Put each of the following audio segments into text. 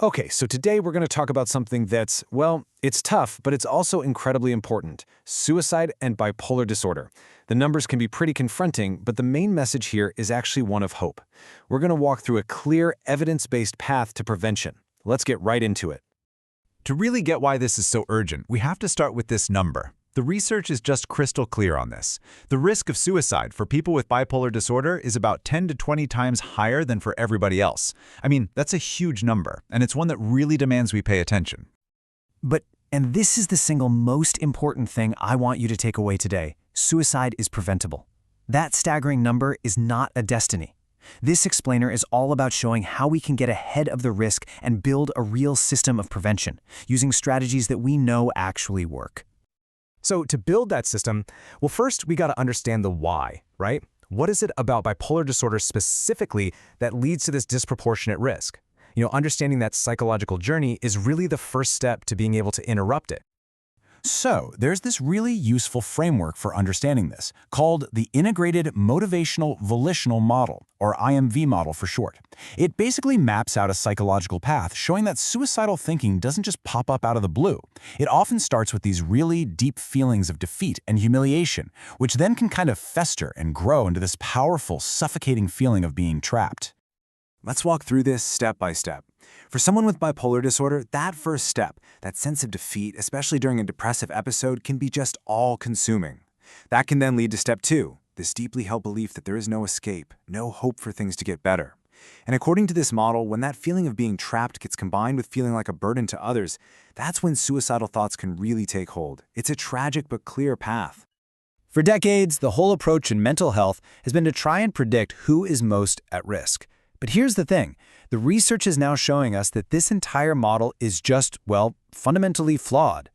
Okay, so today we're going to talk about something that's, well, it's tough, but it's also incredibly important: suicide and bipolar disorder. The numbers can be pretty confronting, but the main message here is actually one of hope. We're going to walk through a clear, evidence-based path to prevention. Let's get right into it. To really get why this is so urgent, we have to start with this number. The research is just crystal clear on this. The risk of suicide for people with bipolar disorder is about 10 to 20 times higher than for everybody else. I mean, that's a huge number, and it's one that really demands we pay attention. And this is the single most important thing I want you to take away today: suicide is preventable. That staggering number is not a destiny. This explainer is all about showing how we can get ahead of the risk and build a real system of prevention, using strategies that we know actually work. So to build that system, well, first we got to understand the why, right? What is it about bipolar disorder specifically that leads to this disproportionate risk? Understanding that psychological journey is really the first step to being able to interrupt it. So, there's this really useful framework for understanding this, called the Integrated Motivational-Volitional Model, or IMV model for short. It basically maps out a psychological path showing that suicidal thinking doesn't just pop up out of the blue. It often starts with these really deep feelings of defeat and humiliation, which then can kind of fester and grow into this powerful, suffocating feeling of being trapped. Let's walk through this step by step. For someone with bipolar disorder, that first step, that sense of defeat, especially during a depressive episode, can be just all-consuming. That can then lead to step 2, this deeply held belief that there is no escape, no hope for things to get better. And according to this model, when that feeling of being trapped gets combined with feeling like a burden to others, that's when suicidal thoughts can really take hold. It's a tragic but clear path. For decades, the whole approach in mental health has been to try and predict who is most at risk. But here's the thing. The research is now showing us that this entire model is just, well, fundamentally flawed.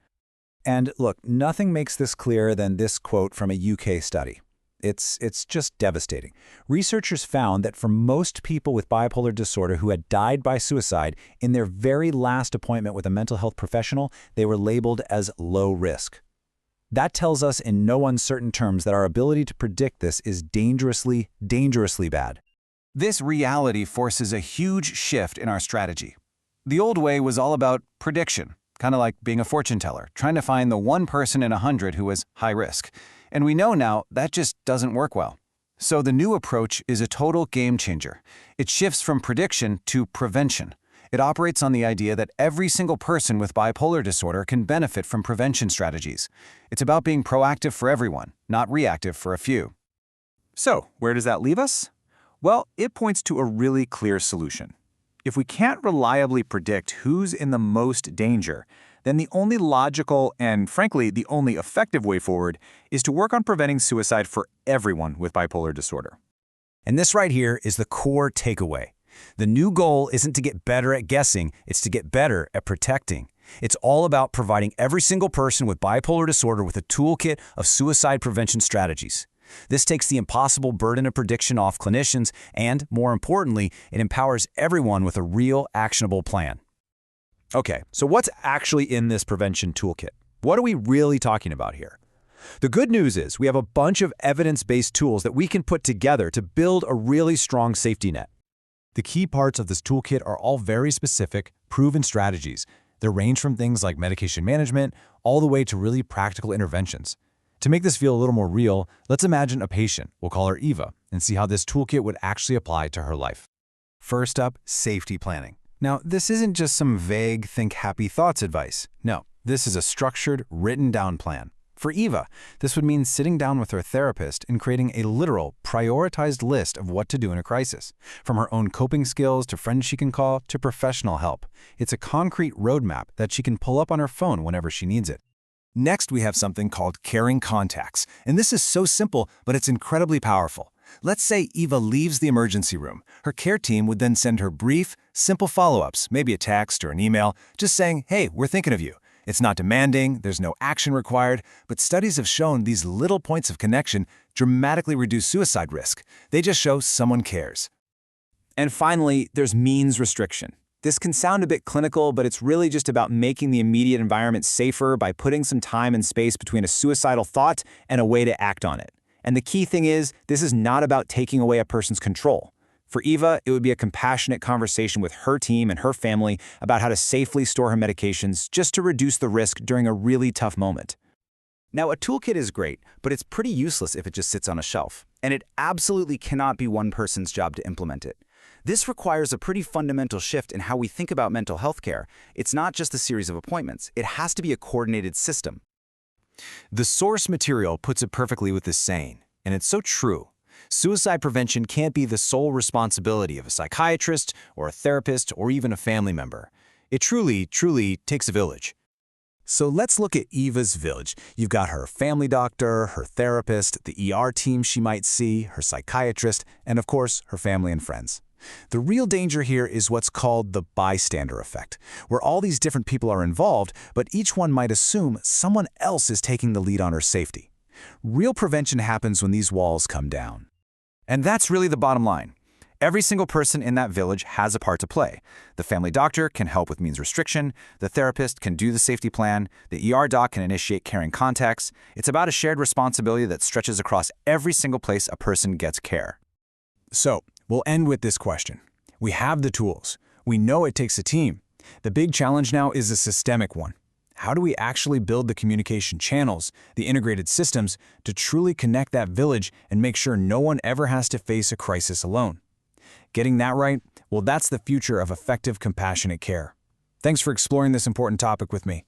And look, nothing makes this clearer than this quote from a UK study. It's just devastating. Researchers found that for most people with bipolar disorder who had died by suicide, in their very last appointment with a mental health professional, they were labeled as low risk. That tells us in no uncertain terms that our ability to predict this is dangerously, dangerously bad. This reality forces a huge shift in our strategy. The old way was all about prediction, kind of like being a fortune teller, trying to find the one person in 100 who was high risk. And we know now that just doesn't work well. So the new approach is a total game changer. It shifts from prediction to prevention. It operates on the idea that every single person with bipolar disorder can benefit from prevention strategies. It's about being proactive for everyone, not reactive for a few. So, where does that leave us? Well, it points to a really clear solution. If we can't reliably predict who's in the most danger, then the only logical and, frankly, the only effective way forward is to work on preventing suicide for everyone with bipolar disorder. And this right here is the core takeaway. The new goal isn't to get better at guessing, it's to get better at protecting. It's all about providing every single person with bipolar disorder with a toolkit of suicide prevention strategies. This takes the impossible burden of prediction off clinicians and, more importantly, it empowers everyone with a real, actionable plan. Okay, so what's actually in this prevention toolkit? What are we really talking about here? The good news is we have a bunch of evidence-based tools that we can put together to build a really strong safety net. The key parts of this toolkit are all very specific, proven strategies. They range from things like medication management all the way to really practical interventions. To make this feel a little more real, let's imagine a patient, we'll call her Eva, and see how this toolkit would actually apply to her life. First up, safety planning. Now, this isn't just some vague think happy thoughts advice. No, this is a structured, written down plan. For Eva, this would mean sitting down with her therapist and creating a literal, prioritized list of what to do in a crisis, from her own coping skills to friends she can call to professional help. It's a concrete roadmap that she can pull up on her phone whenever she needs it. Next, we have something called caring contacts, and this is so simple, but it's incredibly powerful. Let's say Eva leaves the emergency room. Her care team would then send her brief, simple follow-ups, maybe a text or an email, just saying, hey, we're thinking of you. It's not demanding, there's no action required, but studies have shown these little points of connection dramatically reduce suicide risk. They just show someone cares. And finally, there's means restriction. This can sound a bit clinical, but it's really just about making the immediate environment safer by putting some time and space between a suicidal thought and a way to act on it. And the key thing is, this is not about taking away a person's control. For Eva, it would be a compassionate conversation with her team and her family about how to safely store her medications just to reduce the risk during a really tough moment. Now, a toolkit is great, but it's pretty useless if it just sits on a shelf, and it absolutely cannot be one person's job to implement it. This requires a pretty fundamental shift in how we think about mental health care. It's not just a series of appointments. It has to be a coordinated system. The source material puts it perfectly with this saying, and it's so true. Suicide prevention can't be the sole responsibility of a psychiatrist or a therapist or even a family member. It truly takes a village. So let's look at Eva's village. You've got her family doctor, her therapist, the ER team she might see, her psychiatrist, and of course, her family and friends. The real danger here is what's called the bystander effect, where all these different people are involved, but each one might assume someone else is taking the lead on her safety. Real prevention happens when these walls come down. And that's really the bottom line. Every single person in that village has a part to play. The family doctor can help with means restriction, the therapist can do the safety plan, the ER doc can initiate caring contacts. It's about a shared responsibility that stretches across every single place a person gets care. So, we'll end with this question. We have the tools. We know it takes a team. The big challenge now is a systemic one. How do we actually build the communication channels, the integrated systems, to truly connect that village and make sure no one ever has to face a crisis alone? Getting that right, well, that's the future of effective, compassionate care. Thanks for exploring this important topic with me.